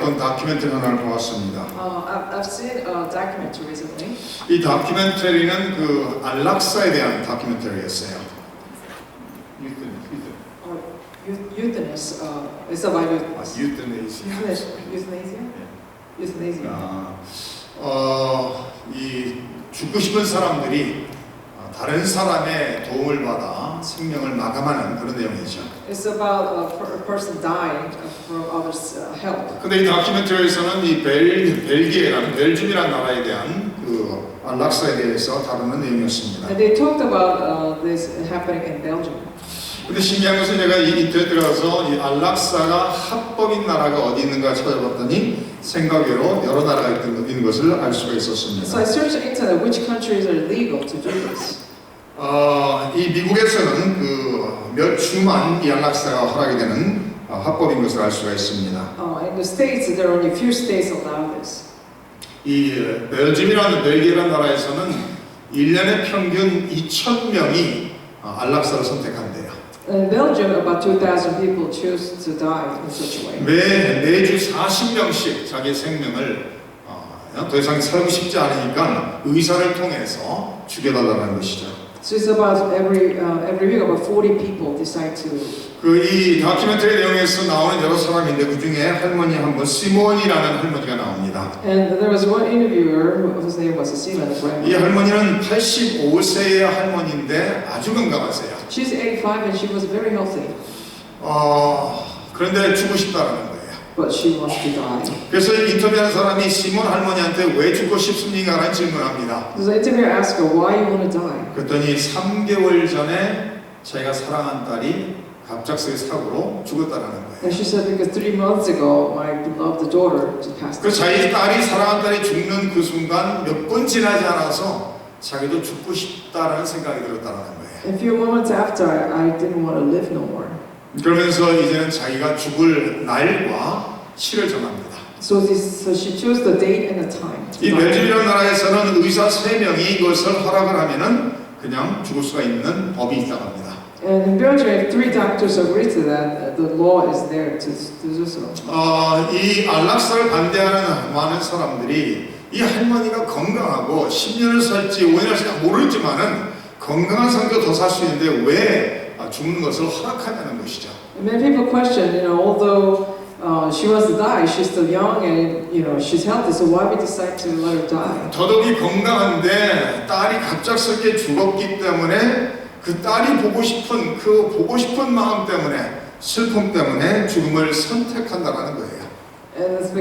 어떤 다큐멘터리 하나를 보았습니다. I've seen a documentary recently. 이 다큐멘터리는 그 안락사에 대한 다큐멘터리였어요. Euthanasia. It's about 유트네이시아. euthanasia. 이 죽고 싶은 사람들이 다른 사람의 도움을 받아 생명을 마감하는 그런 내용이죠. It's about a person dying from others' help. 근데 이 다큐멘터리에서는 이 벨기에라는 벨gium이라는 나라에 대한 그 안락사에 대해서 다루는 내용이었습니다. And they talked about this happening in Belgium. 근데 신기한 것은 제가 이 인터넷 들어가서 이 안락사가 합법인 나라가 어디 있는가 찾아봤더니 생각외로 여러 나라가 있는 것을 알 수가 있었습니다. So I searched the internet which countries are legal to do this. 이 미국에서는 그 몇 주만 이 안락사가 허락이 되는 합법인 것을 알 수가 있습니다. In the States, there are only a few states allow this. 이 벨기에라는 나라에서는 1년에 평균 2,000명이 안락사를 선택한대요. In Belgium, about 2,000 people choose to die in such a way. 매주 40명씩 자기 생명을 더 이상 살고 싶지 않으니까 의사를 통해서 죽여달라는 것이죠. So it's about every week about 40 people decide to. 이 다큐멘터리 내용에서 나오는 여러 사람인데 그 중에 할머니 한 분 시몬이라는 할머니가 나옵니다. And there was one interviewer whose name was Simon. 이 할머니는 85세의 할머니인데 아주 건강하세요. She's 85 and she was very healthy. 그런데 죽고 싶다라는 거예요. But she wants to die. 그래서 인터뷰하는 사람이 시몬 할머니한테 왜 죽고 싶습니까? 라는 질문합니다. So the interviewer asked her, why you want to die? 그랬더니 3개월 전에 자기가 사랑한 딸이 갑작스레 사고로 죽었다라는 거예요. And she said, because 3 months ago, my beloved daughter just passed 그 away. 자기 딸이 사랑한 딸이 죽는 그 순간 몇 분 지나지 않아서 자기도 죽고 싶다라는 생각이 들었다는 거예요. A few moments after, I didn't want to live no more. 그러면서 이제는 자기가 죽을 날과 시를 정합니다. So she chose the date and the time. 이 벨기에라는 나라에서는 의사 3명이 이것을 허락을 하면은 그냥 죽을 수가 있는 법이 있다고 합니다. And in Belgium, if 3 doctors agree to that, the law is there to do so. 이 안락사를 반대하는 많은 사람들이 이 할머니가 건강하고 10년을 살지 5년을 살지 모르지만은 건강한 상태로 더 살 수 있는데 왜 죽는 것을 허락하냐는 것이죠. And many people question, although she wants to die, she's still young and she's healthy, so why we decide to let her die? 더더욱이 건강한데 딸이 갑작스럽게 죽었기 때문에 그 딸이 보고 싶은 마음 때문에 슬픔 때문에 죽음을 선택한다라는 거예요. And it's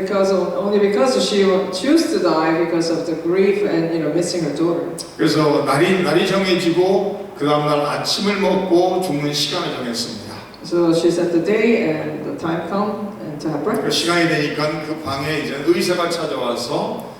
only because she chose to die because of the grief and missing her daughter. 그래서 날이 정해지고 그 다음 날 아침을 먹고 죽는 시간을 정했습니다. So she set the day and the time come and to have 그 breakfast. 시간이 되니까 그 방에 이제 의사가 찾아와서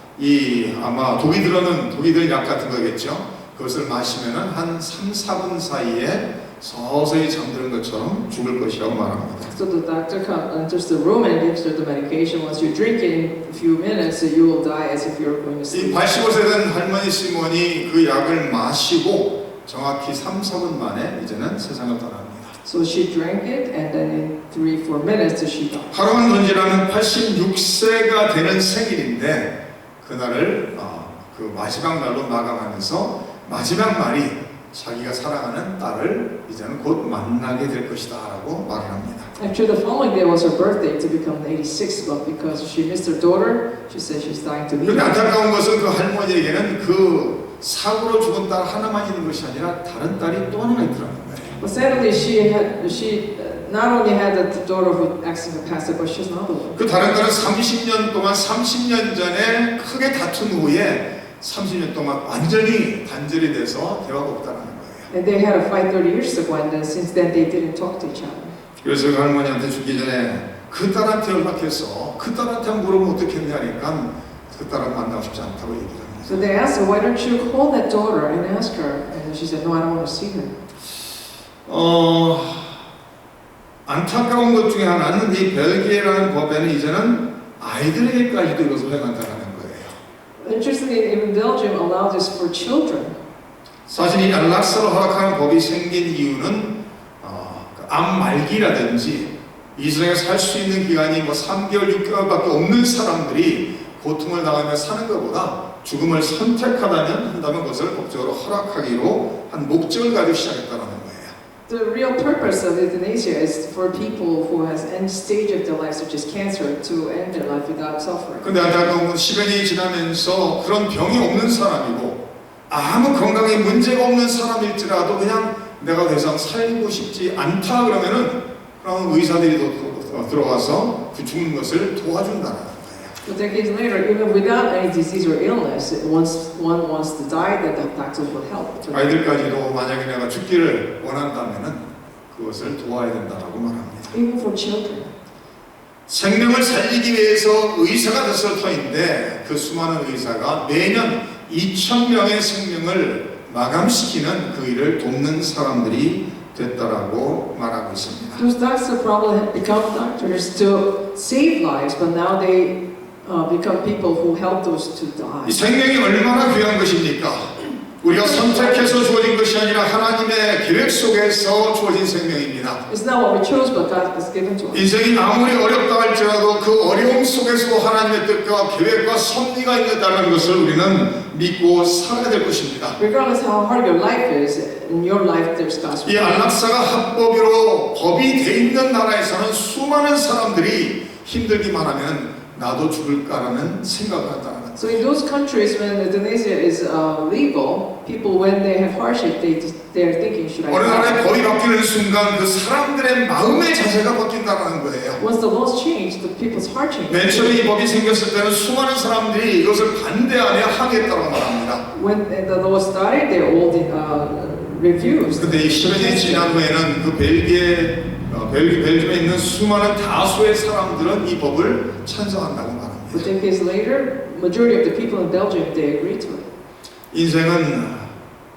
아마 독이 들은 약 같은 거겠죠. 그것을 마시면은 한 3-4분 사이에 서서히 잠드는 것처럼 죽을 것이라고 말합니다. So the doctor enters the room and gives her the medication. Once you drink it in a few minutes, you will die as if you're going to 이 sleep. 85세 된 할머니 시몬이 그 약을 마시고 정확히 3-4분 만에 이제는 세상을 떠납니다. So she drank it, and then in 3-4 minutes she died. 하루만 던지라는 86세가 되는 생일인데 그날을 그 마지막 날로 마감하면서 마지막 말이 자기가 사랑하는 딸을 이제는 곧 만나게 될 것이다라고 말을 합니다. Actually, the following day was her birthday to become 86, but because she missed her daughter, she said she's dying to meet 그런데 her. 안타까운 것은 그 할머니에게는 그 사고로 죽은 딸 하나만 있는 것이 아니라 다른 딸이 또 하나 있더라는 거예요. But sadly, she not only had the daughter who accidentally passed away, but she has another one. 그 다른 딸은 30년 전에 크게 다툰 후에 30년 동안 완전히 단절이 돼서 대화가 없다는 거예요. And they had a fight 30 years ago, and then since then they didn't talk to each other. 그래서 그 할머니한테 죽기 전에 그 딸한테 연락해서 그 딸한테 물어보면 어떻겠냐 하니까 그 딸은 만나고 싶지 않다고 얘기를 합니다. So they asked her, why don't you call that daughter and ask her? And she said, no, I don't want to see her. 안타까운 것 중에 하나는 이 벨기에라는 법에는 이제는 아이들에게까지도 이것을 허용한다는 거예요. Interestingly, even Belgium allowed this for children. 사실 이 안락사를 허락하는 법이 생긴 이유는 암 말기라든지 이 세상에 살 수 있는 기간이 뭐 3개월, 6개월밖에 없는 사람들이 고통을 당하며 사는 것보다 죽음을 한다면 그것을 법적으로 허락하기로 한 목적을 가지고 시작했다는 거예요. The real purpose of euthanasia is for people who has end stage of their life, such as cancer, to end their life without suffering. 근데 안타까운 건 10년이 지나면서 그런 병이 없는 사람이고 아무 건강에 문제가 없는 사람일지라도 그냥 내가 더 이상 살고 싶지 않다 그러면은 그럼 의사들이 들어가서 그 죽는 것을 도와준다는 거예요. But decades later, even without any disease or illness, once one wants to die, then the doctors will help. 아이들까지도 만약에 내가 죽기를 원한다면은 그것을 도와야 된다라고 말합니다. Even for children. 생명을 살리기 위해서 의사가 됐을 터인데 그 수많은 의사가 매년 2,000명의 생명을 마감시키는 그 일을 돕는 사람들이 됐다라고 말하고 있습니다. Those doctors probably have become doctors to save lives, but now they become people who help those to die. 이 생명이 얼마나 귀한 것입니까? 우리가 선택해서 주어진 것이 아니라 하나님의 계획 속에서 주어진 생명입니다. It's not what we chose, but God has given to us. 인생이 아무리 어렵다 할지라도 그 어려움 속에서도 하나님의 뜻과 계획과 섭리가 있다는 것을 우리는 믿고 살아야 될 것입니다. Regardless how hard your life is, in your life there's God's 이 will. 안락사가 합법으로 법이 돼 있는 나라에서는 수많은 사람들이 힘들기만 하면 나도 죽을까라는 생각을 한다는 거예요. So in those countries when euthanasia is legal, people when they have hardship, they're thinking, should I 어느 die? 나라에 법이 바뀌는 순간 그 사람들의 마음의 자세가 바뀐다는 거예요. Once the laws change, the people's heart changes. 맨 처음에 이 법이 생겼을 때는 수많은 사람들이 이것을 반대하며 항의했다고 말합니다. When the law started, they all refused. 근데 이 10년이 지난 후에는 그 벨기에 있는 수많은 다수의 사람들은 이 법을 찬성한다고 말합니다. But decades later, majority of the people in Belgium, they agreed to it. 인생은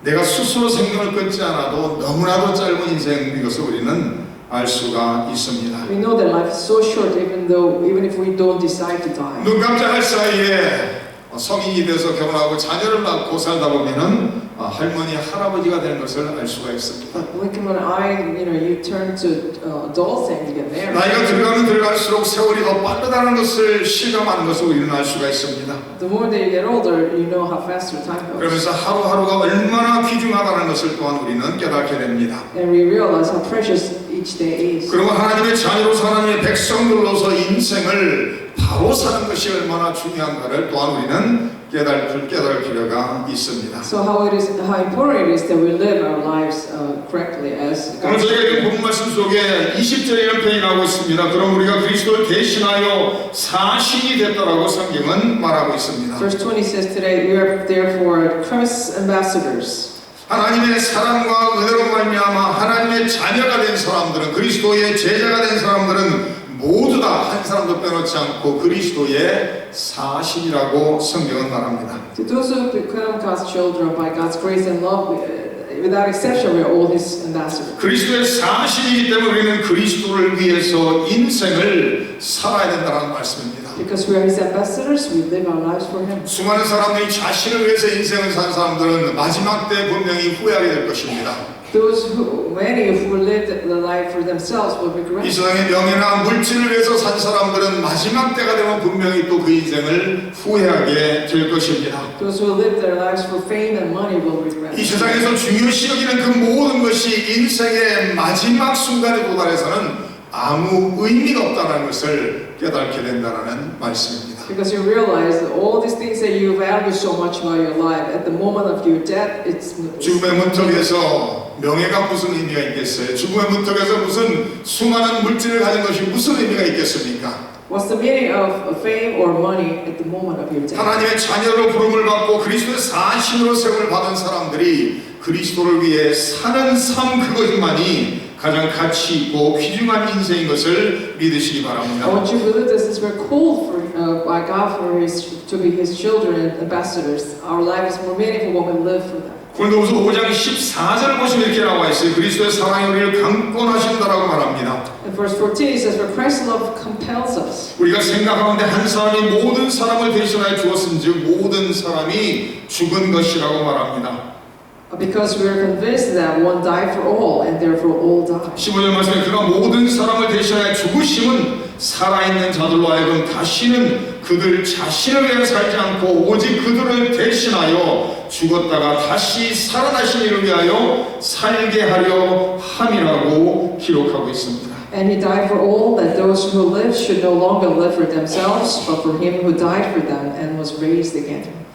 내가 스스로 생명을 끊지 않아도 너무나도 짧은 인생인 것을 우리는 알 수가 있습니다. We know that life is so short, even if we don't decide to die. 눈 깜짝할 사이에 성인이 돼서 결혼하고 자녀를 낳고 살다 보면은 할머니, 할아버지가 되는 것을 알 수가 있습니다. Like when you turn to adults and you get married. 나이가 들어가면 들어갈수록 세월이 더 빠르다는 것을 실감하는 것을 우리는 알 수가 있습니다. The more that you get older, you know how fast your time goes. 그러면서 하루하루가 얼마나 귀중하다는 것을 또한 우리는 깨닫게 됩니다. And we realize how precious each day is. 그리고 하나님의 자녀로서 하나님의 백성들로서 인생을 바로 사는 것이 얼마나 중요한가를 또한 우리는 깨달을 필요가 있습니다. So how important it is that we live our lives correctly as 오늘 God. 저희가 이 본문 말씀 속에 20절에 이런 표현이 나오고 있습니다. 그럼 우리가 그리스도를 대신하여 사신이 됐다라고 성경은 말하고 있습니다. Verse 20 says today, we are therefore Christ's ambassadors. 하나님의 사랑과 은혜로 말미암아 하나님의 자녀가 된 사람들은, 그리스도의 제자가 된 사람들은 모두 다 한 사람도 빼놓지 않고 그리스도의 사신이라고 성경은 말합니다. To those who become God's children by God's grace and love, without exception, we are all His ambassadors. 그리스도의 사신이기 때문에 우리는 그리스도를 위해서 인생을 살아야 된다는 말씀입니다. Because we are His ambassadors, we live our lives for Him. 수많은 사람들이 자신을 위해서 인생을 산 사람들은 마지막 때 분명히 후회하게 될 것입니다. Many who lived the life for themselves will 이 regret. 세상의 명예나 물질을 위해서 산 사람들은 마지막 때가 되면 분명히 또 그 인생을 후회하게 될 것입니다. Those who live their lives for fame and money will 이 regret. 세상에서 중요시 여기는 그 모든 것이 인생의 마지막 순간에 도달해서는 아무 의미가 없다는 것을 깨닫게 된다는 말씀입니다. Because you realize that all these things that you value so much about your life, at the moment of your death, it's 죽음의 문턱에서 명예가 무슨 의미가 있겠어요? 죽음의 문턱에서 무슨 수많은 물질을 가진 것이 무슨 의미가 있겠습니까? What's the meaning of fame or money at the moment of your death? 하나님의 자녀로 부름을 받고 그리스도의 사신으로 세움을 받은 사람들이 그리스도를 위해 사는 삶 그것만이 가장 가치 있고 귀중한 인생인 것을 믿으시기 I 바랍니다. want you to believe this is we're called by God to be His children and ambassadors. Our life is more meaningful when we live for them. 고린도후서 5장 14절을 보시면 이렇게 나와 있어요. 그리스도의 사랑이 우리를 강권하신다라고 말합니다. In verse 14 it says, "For Christ's love compels us." 우리가 생각하는데 한 사람이 모든 사람을 대신하여 죽었은즉 모든 사람이 죽은 것이라고 말합니다. Because we are convinced that one died for all, and therefore all died. 15절 말씀에 그가 모든 사람을 대신하여 죽으심은 살아있는 자들로 하여금 다시는 그들 자신을 위해 살지 않고 오직 그들을 대신하여 죽었다가 다시 살아나신 이를 위하여 살게 하려 함이라고 기록하고 있습니다. And he died for all, that those who live should no longer live for themselves, but for him who died for them and was raised again.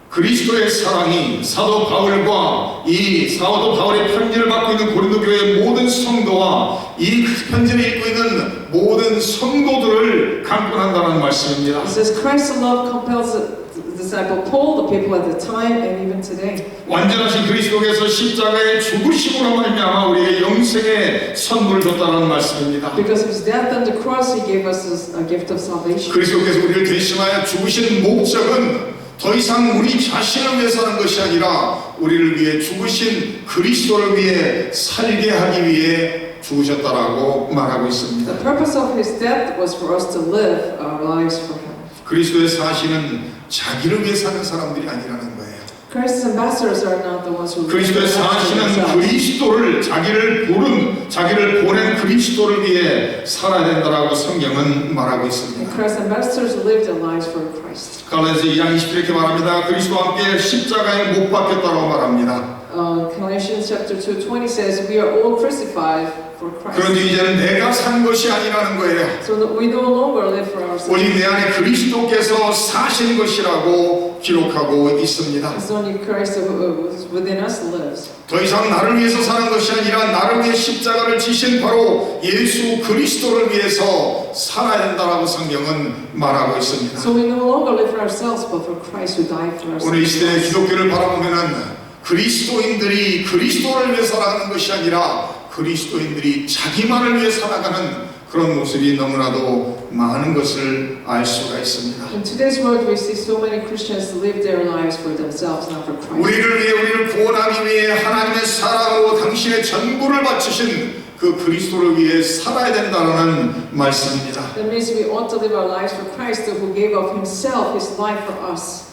그리스도의 사랑이 사도 바울과 이 사도 바울의 편지를 받고 있는 고린도 교회의 모든 성도와 이 편지를 읽고 있는 모든 성도들을 강권한다는 말씀입니다. It says Christ's love compels the disciple Paul, the people at the time, and even today. 완전하신 그리스도께서 십자가의 죽으심으로 말미암아 우리에게 영생의 선물을 줬다는 말씀입니다. Because of his death on the cross, he gave us a gift of salvation. 그리스도께서 우리를 대신하여 죽으신 목적은 더 이상 우리 자신을 위해 사는 것이 아니라 우리를 위해 죽으신 그리스도를 위해 살게 하기 위해 죽으셨다라고 말하고 있습니다. The purpose of his death was for us to live our lives for him. 그리스도의 사신은 자기를 위해 사는 사람들이 아니라는 거예요. Christ's ambassadors are not the ones who 그리스도의 사신은 그리스도를 자기를 보낸 그리스도를 위해 살아야 된다라고 성경은 말하고 있습니다. Christ's ambassadors live their lives for Christ. 갈라디아서 2장 20절 이렇게 말합니다. 그리스도와 함께 십자가에 못 박혔다고 말합니다. Galatians chapter 2:20 says, "We are all crucified for Christ." 그런데 이제는 내가 산 것이 아니라는 거예요. So that we no longer live for ourselves. 오직 내 안에 그리스도께서 사신 것이라고 기록하고 있습니다. It's only Christ who is within us lives. 더 이상 나를 위해서 사는 것이 아니라 나를 위해 십자가를 지신 바로 예수 그리스도를 위해서 살아야 된다라고 성경은 말하고 있습니다. So we no longer live for ourselves, but for Christ who died for us. 오늘 이 시대의 기독교를 바라보면은 그리스도인들이 그리스도를 위해 살아가는 것이 아니라 그리스도인들이 자기만을 위해 살아가는 그런 모습이 너무나도 많은 것을 알 수가 있습니다. In today's world, we see so many Christians live their lives for themselves, not for Christ. 우리를 위해 우리를 구원하기 위해 하나님의 사랑으로 당신의 전부를 바치신 그 그리스도를 위해 살아야 된다는 말씀입니다. That means we ought to live our lives for Christ, who gave of Himself His life for us.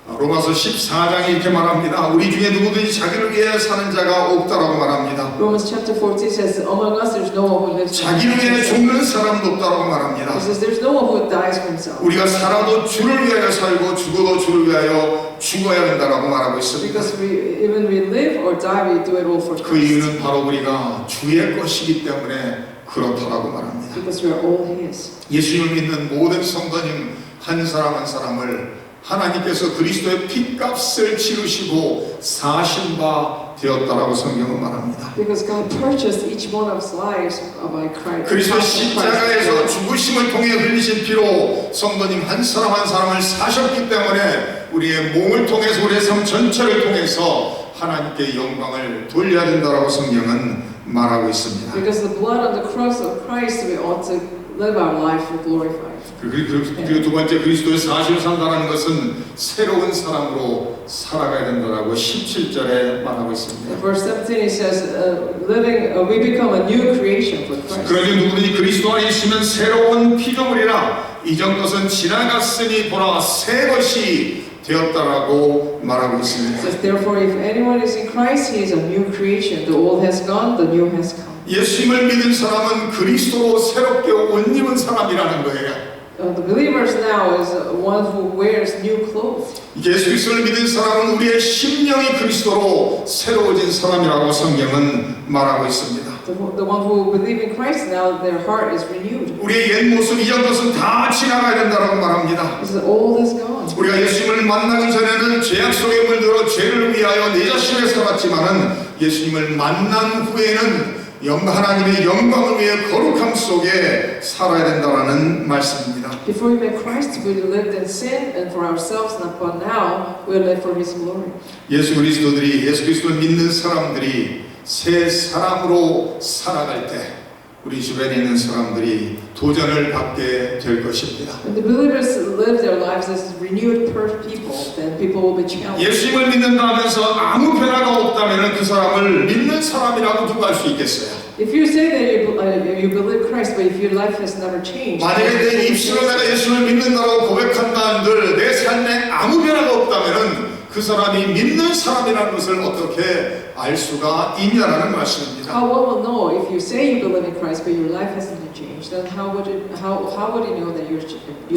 로마서 14장이 이렇게 말합니다. 우리 중에 누구든지 자기를 위해 사는 자가 없다라고 말합니다. Romans chapter 14 says, "Among us, there's no one who lives for 자기를 위해 himself." 죽는 사람도 없다라고 말합니다. It says, "There's no one who dies for himself." 우리가 살아도 주를 위하여 살고 죽어도 주를 위하여 죽어야 된다라고 말하고 있습니다. Because even we live or die, we do it all for 그 Christ. 이유는 바로 우리가 주의 것이기 때문에 그렇다라고 말합니다. Because we are all His. 예수님을 믿는 모든 성도님 한 사람 한 사람을 하나님께서 그리스도의 핏값을 치르시고 사신 바 되었다라고 성경은 말합니다. Because God purchased each one of us lives by Christ. 그리스도 십자가에서 죽으심을 통해 흘리신 피로 성도님 한 사람 한 사람을 사셨기 때문에 우리의 몸을 통해서 우리의 삶 전체를 통해서 하나님께 영광을 돌려야 된다라고 성경은 말하고 있습니다. Because the blood on the cross of Christ, we ought to live our life for glorified. 그리고 두 번째 그리스도의 사실을 산다는 것은 새로운 사람으로 살아가야 된다라고 17절에 말하고 있습니다. In verse 17 it says, we become a new creation for Christ. 그러니 누구든지 그리스도 안에 있으면 새로운 피조물이라 이전 것은 지나갔으니 보라 새 것이 되었다라고 말하고 It 있습니다. says, therefore, if anyone is in Christ, he is a new creation. The old has gone, the new has come. 예수님을 믿은 사람은 그리스도로 새롭게 옷 입은 사람이라는 거예요. The believers now is one who wears new clothes. 예수 그리스도를 믿은 사람은 우리의 심령이 그리스도로 새로워진 사람이라고 성경은 말하고 있습니다. The one who believe in Christ now, their heart is renewed. 우리의 옛 모습 이전 것은 다 지나가야 된다고 말합니다. Because the old has gone. 우리가 예수님을 만나기 전에는 죄악 속에 물들어 죄를 위하여 내 자신을 살았지만은 예수님을 만난 후에는 하나님의 영광을 위해 거룩함 속에 살아야 된다는 말씀입니다. Before we met Christ, we lived in sin and for ourselves, but now we live for His glory. 예수 그리스도를 믿는 사람들이 새 사람으로 살아갈 때 우리 주변에 있는 사람들이 도전을 받게 될 것입니다. When the believers live their lives as renewed people, then people will be challenged. 예수님을 믿는다 하면서 아무 변화가 없다면 그 사람을 믿는 사람이라고 누가 할 수 있겠어요? If you say that you believe Christ, but if your life has never changed, 만약에 내 입술로 내가 예수를 믿는다고 고백한다 한들 내 삶에 아무 변화가 없다면 그 그 사람이 믿는 사람이라는 것을 어떻게 알 수가 있냐라는 말씀입니다. How one will know if you say you believe in Christ but your life hasn't been changed? Then how would you know that you're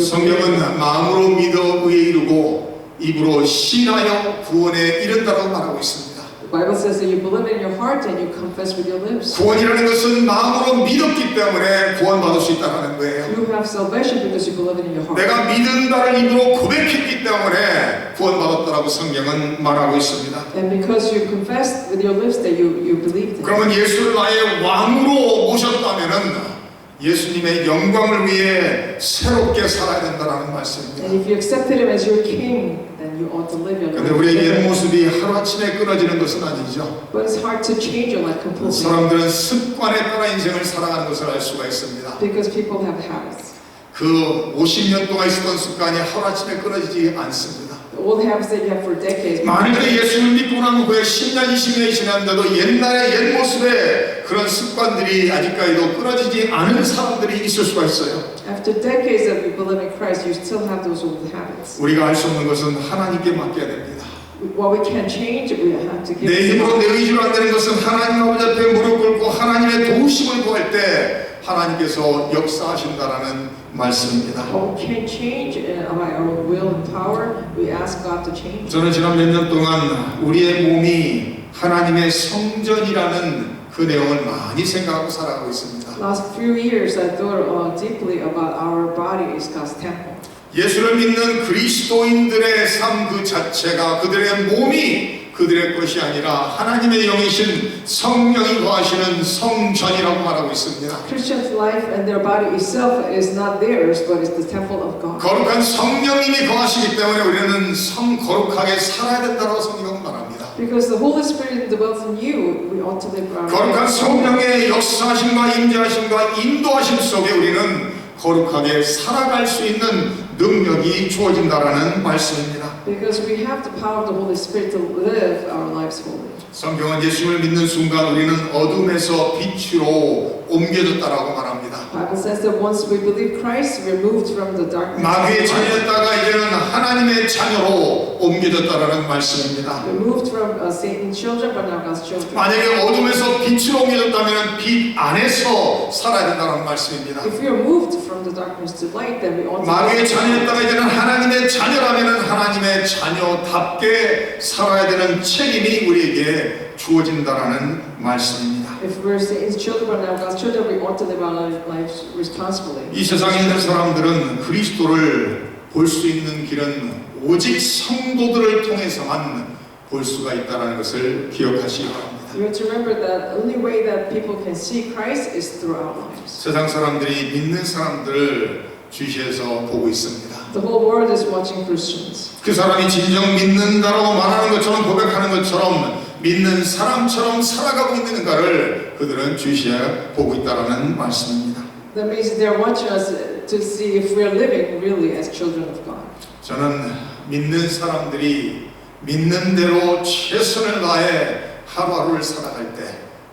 성경은 마음으로 믿어 의에 이르고 입으로 신하여 구원에 이른다고 말하고 있습니다. The Bible says that you believe in your heart and you confess with your lips. 구원이라는 것은 마음으로 믿었기 때문에 구원받을 수 있다는 거예요. You have salvation because you believe it in your heart. 내가 믿은다를 입으로 고백했기 때문에 구원받았다라고 성경은 말하고 있습니다. And because you confessed with your lips that you believed it. 그러면 예수를 나의 왕으로 모셨다면은 예수님의 영광을 위해 새롭게 살아야 된다는 말씀입니다. And if you accepted him as your king, then you ought to live your 그런데 life. 우리의 옛 모습이 하루아침에 끊어지는 것은 아니죠. But it's hard to change your life completely 사람들은 습관에 따라 인생을 살아가는 것을 알 수가 있습니다. because people have habits. 그 50년 동안 있었던 습관이 하루아침에 끊어지지 않습니다. The old habits that you have for decades. 만약에 예수를 믿고 난 후에 10년, 20년이 지났는데도 옛날의 옛 모습의 그런 습관들이 아직까지도 끊어지지 않은 사람들이 있을 수가 있어요. After decades of you believe in Christ, you still have those old habits. 우리가 알 수 없는 것은 하나님께 맡겨야 됩니다. What we can't change, we have to give 내 it to 힘으로 God. 내 의지로 안 되는 것은 하나님 아버지 앞에 무릎 꿇고 하나님의 도우심을 구할 때 하나님께서 역사하신다라는 말씀입니다. What we can't change by our own will and power, we ask God to change. 저는 지난 몇 년 동안 우리의 몸이 하나님의 성전이라는 그 내용을 많이 생각하고 살아가고 있습니다. Last few years, I thought deeply about our body is God's temple. 예수를 믿는 그리스도인들의 삶 그 자체가 그들의 몸이 그들의 것이 아니라 하나님의 영이신 성령이 거하시는 성전이라고 말하고 있습니다. Christians' life and their body itself is not theirs, but it's the temple of God. 거룩한 성령님이 거하시기 때문에 우리는 거룩하게 살아야 된다고 성경은 말합니다. Because the Holy Spirit dwells in you, we ought to live our 거룩한 lives. 성령의 역사하심과 임재하심과 인도하심 속에 우리는 거룩하게 살아갈 수 있는 능력이 주어진다라는 말씀입니다. Because we have the power of the Holy Spirit to live our lives holy. 성경은 예수를 믿는 순간 우리는 어둠에서 빛으로 옮겨졌다라고 말합니다. Bible says that once we believe Christ, we're moved from the darkness to 마귀의 the light. 자녀였다가 이제는 하나님의 자녀로 옮겨졌다라는 말씀입니다. We're moved from Satan's children, but now God's children. 만약에 어둠에서 빛으로 옮겨졌다면 빛 안에서 살아야 된다는 말씀입니다. If we are moved from the darkness to light, then we ought to 마귀의 live. 자녀였다가 이제는 하나님의 자녀라면 하나님의 자녀답게 살아야 되는 책임이 우리에게 주어진다라는 말씀입니다. If we're Satan's children, but now God's children, we ought to live our lives responsibly. 이 세상에 있는 사람들은 그리스도를 볼 수 있는 길은 오직 성도들을 통해서만 볼 수가 있다는 것을 기억하시기 바랍니다. You have to remember that the only way that people can see Christ is through our lives. 세상 사람들이 믿는 사람들을 주시해서 보고 있습니다. The whole world is watching Christians. 그 사람이 진정 믿는다라고 말하는 것처럼 고백하는 것처럼 믿는 사람처럼 살아가고 있는가를 그들은 주시해 보고 있다라는 말씀입니다. That means they're watching us to see if we're living really as children of God. 저는 믿는 사람들이 믿는 대로 최선을 다해 하루하루를 살아갈 때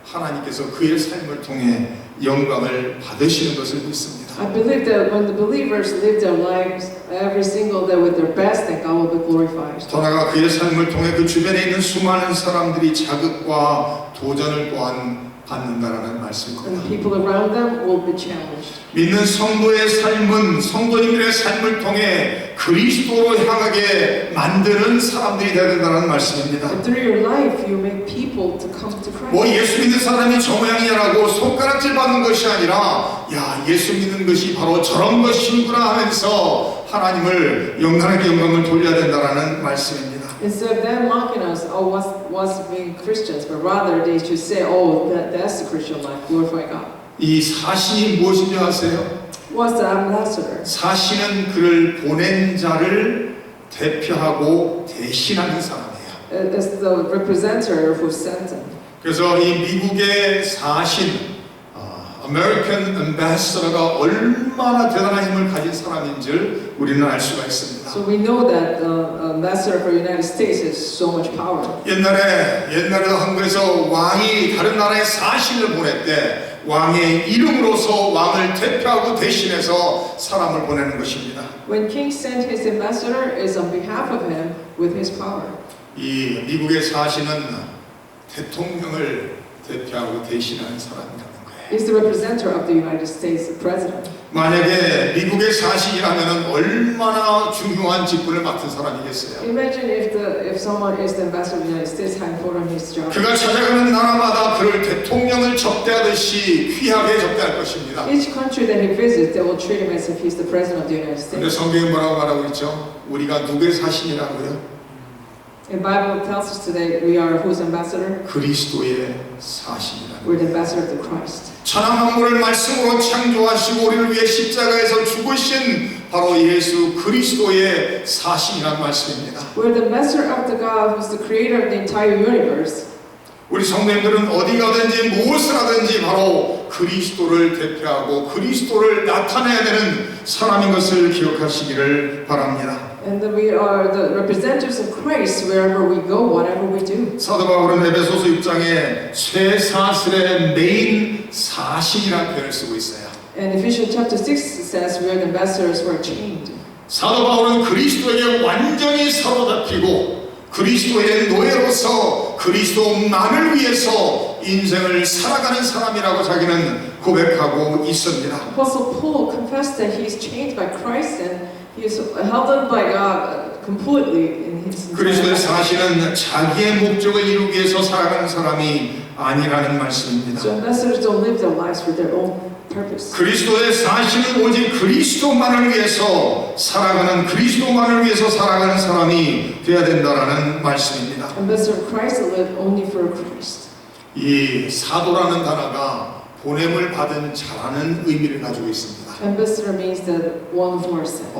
하나님께서 그의 삶을 통해 영광을 받으시는 것을 믿습니다. I believe that when the believers live their lives every single day with their best, that God will be glorified. 더 나아가 그의 삶을 통해 그 주변에 있는 수많은 사람들이 자극과 도전을 또한 받는다라는 And 말씀입니다. people around them will be challenged. 믿는 성도의 삶은 성도님들의 삶을 통해 그리스도로 향하게 만드는 사람들이 되어야 된다는 말씀입니다. And through your life, you make people to come to 뭐 Christ. 예수 믿는 사람이 저 모양이라고 손가락질 받는 것이 아니라 야 예수 믿는 것이 바로 저런 것이구나 하면서 하나님을 영광을 돌려야 된다는 말씀입니다. Instead of them mocking us, oh, what's being Christians, but rather they should say, oh, that's the Christian life, glorify God. 이 사신이 무엇인지 아세요? What's the ambassador? 사신은 그를 보낸 자를 대표하고 대신하는 사람이에요. It's the representative who sent him. 그래서 이 미국의 사신 American Ambassador가 얼마나 대단한 힘을 가진 사람인 줄 우리는 알 수가 있습니다. So we know that the ambassador for the United States has so much power. 옛날에도 한국에서 왕이 다른 나라에 사신을 보낼 때 왕의 이름으로서 왕을 대표하고 대신해서 사람을 보내는 것입니다. When king sent his ambassador, is on behalf of him with his power. 이 미국에 사시는 대통령을 대표하고 대신하는 사람이라는 거예요. He's the representative of the United States president. 만약에 미국에 사시기라면 얼마나 중요한 직분을 맡은 사람이겠어요. Imagine if someone is the ambassador of the United States, how important his job. 그가 찾아가는 나라마다 그를 대통령을 접대하듯이 귀하게 접대할 것입니다. Each country that he visits, they will treat him as if he's the president of the United 근데 States. 성경이 뭐라고 말하고 있죠? 우리가 누구의 사신이라고요? The Bible tells us today we are whose ambassador? 그리스도의 사신이라는 We're the ambassador of the Christ. 천하 만물을 말씀으로 창조하시고 우리를 위해 십자가에서 죽으신 바로 예수 그리스도의 사신이라는 말씀입니다. We're the ambassador of the God who's the creator of the entire universe. 우리 성도님들은 어디 가든지 무엇을 하든지 바로 그리스도를 대표하고 그리스도를 나타내야 되는 사람인 것을 기억하시기를 바랍니다. And that we are the representatives of Christ wherever we go, whatever we do. 사도 바울은 에베소서 6장에 쇠사슬의 메인 사신이라는 표현을 쓰고 있어요. And Ephesians chapter 6 says we are the ambassadors who are chained. 사도 바울은 그리스도에게 완전히 사로잡히고 그리스도의 노예로서 그리스도만을 위해서 인생을 살아가는 사람이라고 자기는 고백하고 있습니다. Apostle Paul confessed that he is chained by Christ and he is held up by God completely in his 그리스도의 life. 사실은 자기의 목적을 이루기 위해서 살아가는 사람이 아니라는 말씀입니다. So ambassadors don't live their lives for their own purpose. 그리스도의 사실은 오직 그리스도만을 위해서 살아가는 그리스도만을 위해서 살아가는 사람이 되어야 된다라는 말씀입니다. Ambassador of Christ live only for Christ. 이 사도라는 단어가 보냄을 받은 자라는 의미를 가지고 있습니다. Ambassador means the one who are sent.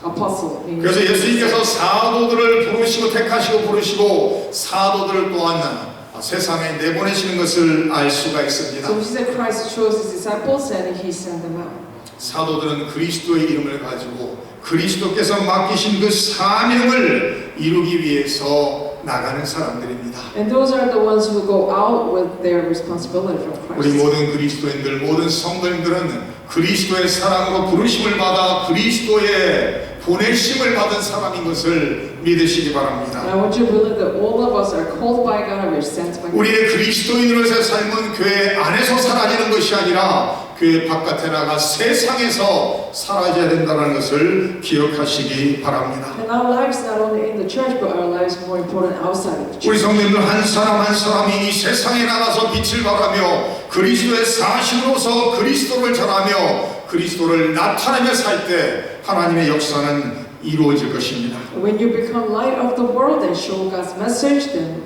Apostle means. 그래서 예수님께서 사도들을 부르시고 택하시고 부르시고 사도들을 또한 세상에 내보내시는 것을 알 수가 있습니다. So he said Christ chose his disciples and he sent them out. 사도들은 그리스도의 이름을 가지고 그리스도께서 맡기신 그 사명을 이루기 위해서 나가는 사람들입니다. And those are the ones who go out with their responsibility from 우리 Christ. 모든 그리스도인들, 모든 성도님들은 그리스도의 사랑으로 부르심을 받아 그리스도의 보내심을 받은 사람인 것을 믿으시기 And 바랍니다. I want you to believe that all of us are called by God, we're sent by God. 우리의 그리스도인으로서의 삶은 교회 안에서 사라지는 것이 아니라 교회 바깥에 나가 세상에서 사라져야 된다는 것을 기억하시기 바랍니다. And our lives not only in the church, but our lives more important outside of the 우리 church. 성도님들 한 사람 한 사람이 이 세상에 나가서 빛을 발하며 그리스도의 사신으로서 그리스도를 전하며 그리스도를 나타내며 살 때 하나님의 역사는 이루어질 것입니다. When you become light of the world and show God's message, then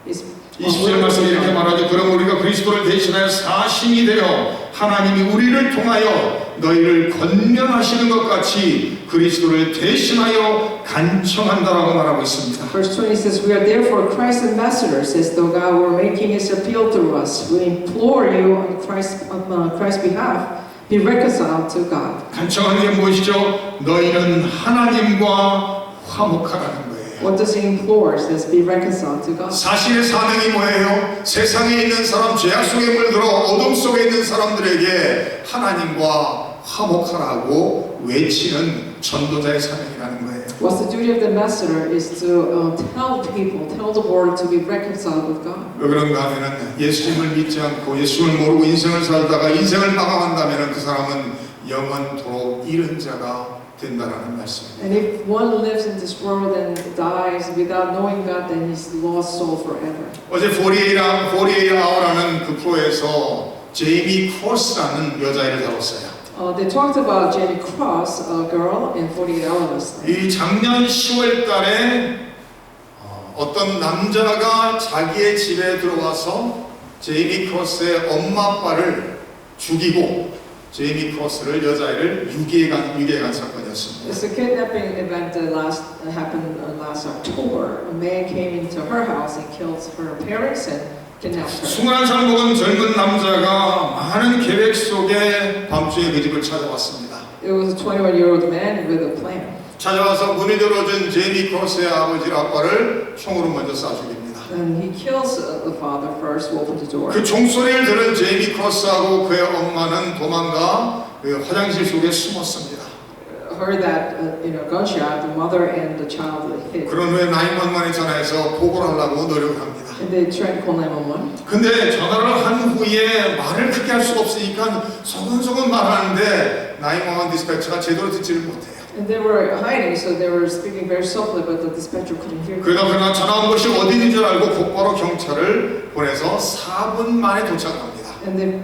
it's 20절 말씀에 이렇게 말하죠. 그럼 우리가 그리스도를 대신하여 사신이 되어 하나님이 우리를 통하여 너희를 권면하시는 것 같이 그리스도를 대신하여 간청한다라고 말하고 있습니다. Verse 20 says, We are therefore Christ's ambassadors, as though God were making his appeal through us. We implore you on Christ's behalf, be reconciled to God. 간청하는 게 무엇이죠? 너희는 하나님과 화목하라는 거예요. What does he implore? It says, be reconciled to God. 사실의 사명이 뭐예요? 세상에 있는 사람, 죄악 속에 물들어 어둠 속에 있는 사람들에게 하나님과 화목하라고 외치는 전도자의 사명이라는 거예요. What's the duty of the ambassador is to tell people, tell the world to be reconciled with God. 왜 그런가 하면은 예수님을 믿지 않고 예수님을 모르고 인생을 살다가 인생을 마감한다면 그 사람은 영원토록 잃은 자가 된다라는 말씀입니다. And if one lives in this world and dies without knowing God, then he's lost soul forever. 어제 48 Hour라는 그 프로에서 제이미 크로스라는 여자애를 다뤘어요. They talked about Jenny Cross, a girl in 48 Hours. 이 작년 10월 달에 어떤 남자가 자기의 집에 들어와서 제이미 크로스의 엄마 아빠를 죽이고 제이미 크로스를 여자애를 유기해 간 사건이었습니다. It's a kidnapping event that happened last October. A man came into her house and killed her parents and kidnapped her. 21살 먹은 젊은 남자가 많은 계획 속에 밤중에 그 집을 찾아왔습니다. It was a 21-year-old man with a plan. 찾아와서 문이 열어준 제이미 크로스의 아버지와 아빠를 총으로 먼저 쏴 죽입니다. And he kills the father first, who opens the door. 그 종소리를 들은 제이미 크로스하고 그의 엄마는 도망가 그 화장실 속에 숨었습니다. Heard that gunshot, the mother and the child hit. 그런 후에 911에 전화해서 보고를 하려고 노력을 합니다. And they tried to call 911. 근데 전화를 한 후에 말을 크게 할 수가 없으니까 소근소근 말하는데 911 디스패처가 제대로 듣지를 못해요. And they were hiding, so they were speaking very softly, but the dispatcher couldn't hear them. 그러나 전화 온 것이 어디 있는 줄 알고 곧바로 경찰을 보내서 4분 만에 도착합니다.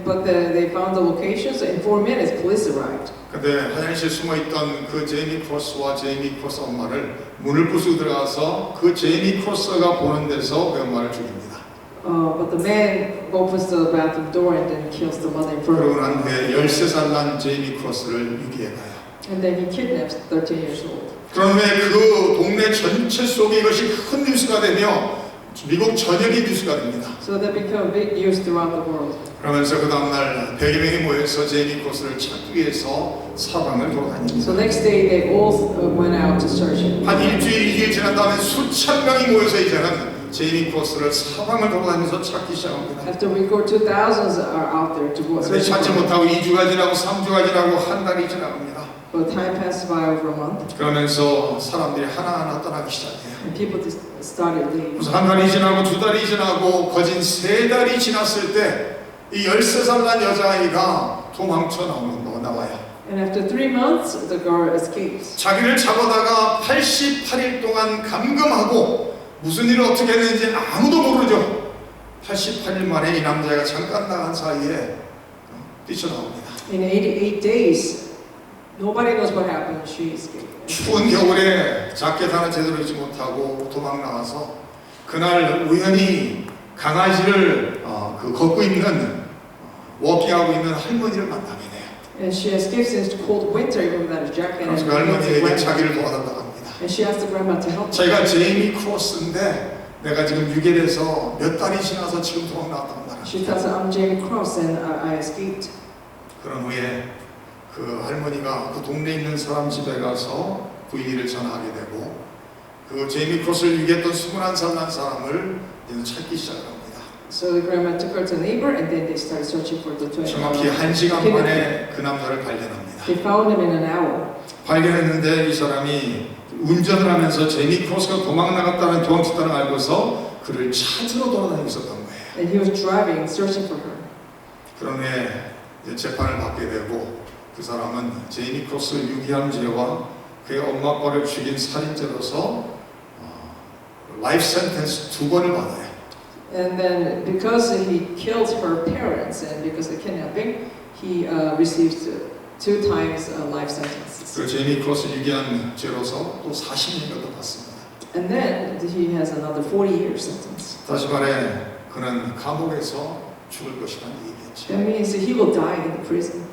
But they found the locations. In 4 minutes, police arrived. 근데 화장실 숨어있던 그 제이미 크로스와 제이미 크로스 엄마를 문을 부수고 들어가서 그 제이미 크로스가 보는 데서 그 엄마를 죽입니다. But the man opens the bathroom door and then kills the mother in front of 그러고 난 him. 후에 13살 난 제이미 크로스를 유기해 가요. And then he kidnaps 13 years old. 그런 후에 그 동네 전체 속에 이것이 큰 뉴스가 되며 미국 전역이 뉴스가 됩니다. So that became big news throughout the world. 그러면서 그 다음날 100여 명이 모여서 제이미 크로스를 찾기 위해서 사방을 돌아다닙니다. So next day they all went out to search him. 한 일주일, 2주일 지난 다음에 수천 명이 모여서 이제는 제이미 크로스를 사방을 돌아다니면서 찾기 시작합니다. After a week or two, thousands are out there to go 그런데 search 찾지 him. 못하고 2주가 지나고 3주가 지나고 한 달이 지나갑니다. But time passed by over a month, 그러면서 사람들이 하나하나 떠나기 시작해요. and people started leaving. 그래서 한 달이 지나고 2달이 지나고 거진 3달이 지났을 때 이 13살 난 여자아이가 도망쳐 나와요. And after 3 months, the girl escapes. 자기를 잡아다가 88일 동안 감금하고 무슨 일을 어떻게 했는지 아무도 모르죠. 88일 만에 이 남자가 잠깐 나간 사이에 뛰쳐나옵니다. In 88 days, nobody knows what happened. She escaped. 추운 겨울에 자켓 하나 제대로 입지 못하고 도망 나와서 그날 우연히 강아지를 걷고 있는 워킹하고 있는 할머니를 만나게 돼요. And she escapes in cold winter even without a jacket. 그래서 그 할머니에게 자기를 도와달라고 합니다. And she asked the grandma to help her. 자기가 제이미 크로스인데 내가 지금 유괴돼서 몇 달이 지나서 지금 도망 나왔다고 말합니다. She tells her, I'm Jamie Cross and I escaped. 그런 후에 그 할머니가 그 동네에 있는 사람 집에 가서 그 일을 전하게 되고 그 제이미 크로스를 유괴했던 21살 난 사람을 이제 찾기 시작합니다. So the grandma took her to a neighbor and then they started searching for the twin. 정확히 1시간 만에 그 남자를 발견합니다. They found him in an hour. 발견했는데 이 사람이 운전을 하면서 제이미 크로스가 도망 나갔다는 도망쳤다는 걸 알고서 그를 찾으러 돌아다니고 있었던 거예요. And he was driving, searching for her. 그런 후에 이제 재판을 받게 되고 그 사람은 제이미 크로스를 유기한 죄와 그의 엄마 아빠를 죽인 살인죄로서 라이프 센텐스 2번을 받아요. And then because he killed her parents and because of kidnapping, he received 2 times life sentences. 그 제이미 크로스 유기한 죄로서 또 40년을 더 받습니다. And then he has another 40-year sentence. 다시 말해 그는 감옥에서 죽을 것이라는 얘기겠죠. That means that he will die in the prison.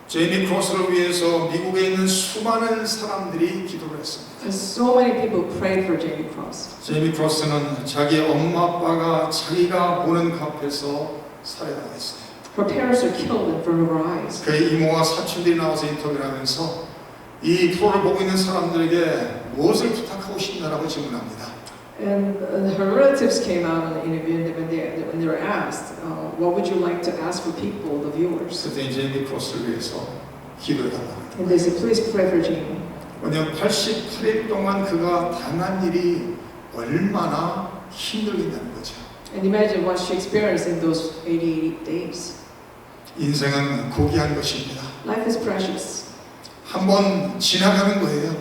제이미 크로스를 위해서 미국에 있는 수많은 사람들이 기도를 했습니다. And so many people prayed for Jamie Cross. 제이미 크로스는 자기 엄마 아빠가 자기가 보는 그 앞에서 살해당했어요. Her parents are killed in front of her eyes. 그의 이모와 사촌들이 나와서 인터뷰를 하면서 이 프로를 보고 있는 사람들에게 무엇을 부탁하고 싶냐라고 질문합니다. And her relatives came out and interviewed them, and when they were asked, what would you like to ask for people, the viewers? 그때 제이미 크로스를 위해서 기도해달라고. And they said, please pray for Jamie. 왜냐하면 88일 동안 그가 당한 일이 얼마나 힘들겠다는 거죠. And imagine what she experienced in those 88 days. 인생은 고귀한 것입니다. Life is precious. 한번 지나가는 거예요.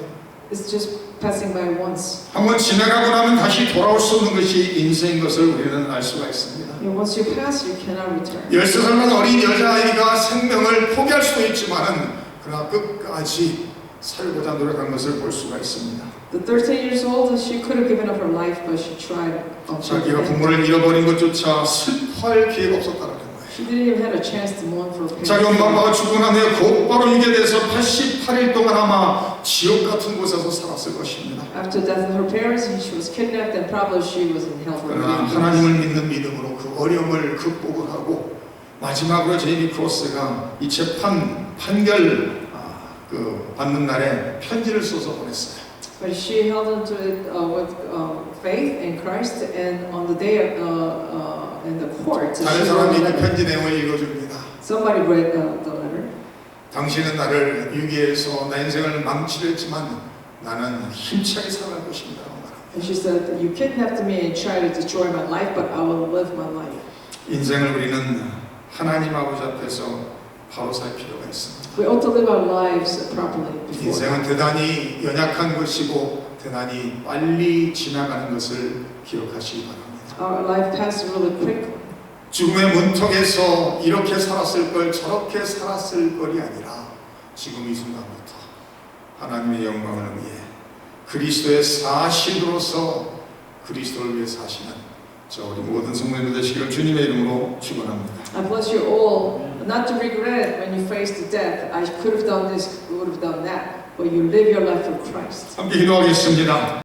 It's just passing by once. 한번 지나가고 나면 다시 돌아올 수 없는 것이 인생인 것을 우리는 알 수가 있습니다. And once you pass, you cannot return. 13살 어린 여자아이가 생명을 포기할 수도 있지만 그러나 끝까지 살고자 노력한 것을 볼 수가 있습니다. The 13 years old, she could have given up her life, but she tried. 자기가 부모를 잃어버린 것조차 슬퍼할 기회가 없었다는 거예요. She didn't even have a chance to mourn for her parents. 자기 엄마 아빠가 죽고 난 후에 곧바로 유괴돼서 88일 동안 아마 지옥 같은 곳에서 살았을 것입니다. After death of her parents, she was kidnapped and probably she was in hell for 그러나 8 years. 하나님을 믿는 믿음으로 그 어려움을 극복을 하고 마지막으로 제이미 크로스가 이 재판 판결 받는 날에 편지를 써서 보냈어요. But she held onto it with faith in Christ, and on the day in the court, she 다른 wrote a 사람이 그 letter. 편지 내용을 읽어줍니다. Somebody read the letter. 당신은 나를 유기해서 내 인생을 망치려 했지만 나는 힘차게 살아갈 것입니다. And she said, "You kidnapped me and tried to destroy my life, but I will live my life." 인생을 우리는 하나님 아버지 앞에서 바로 살 필요가 있습니다. We ought to live our lives properly before 인생은 God. 대단히 연약한 것이고 대단히 빨리 지나가는 것을 기억하시기 바랍니다. Our life passes really quickly. 죽음의 문턱에서 이렇게 살았을 걸 저렇게 살았을 걸이 아니라 지금 이 순간부터 하나님의 영광을 위해 그리스도의 사실로서 그리스도를 위해 사시는 저 우리 모든 성도님들 되시기를 주님의 이름으로 축원합니다. I bless you all, not to regret it when you face the death. I could have done this, would have done that, but you live your life for Christ. 함께 기도하겠습니다.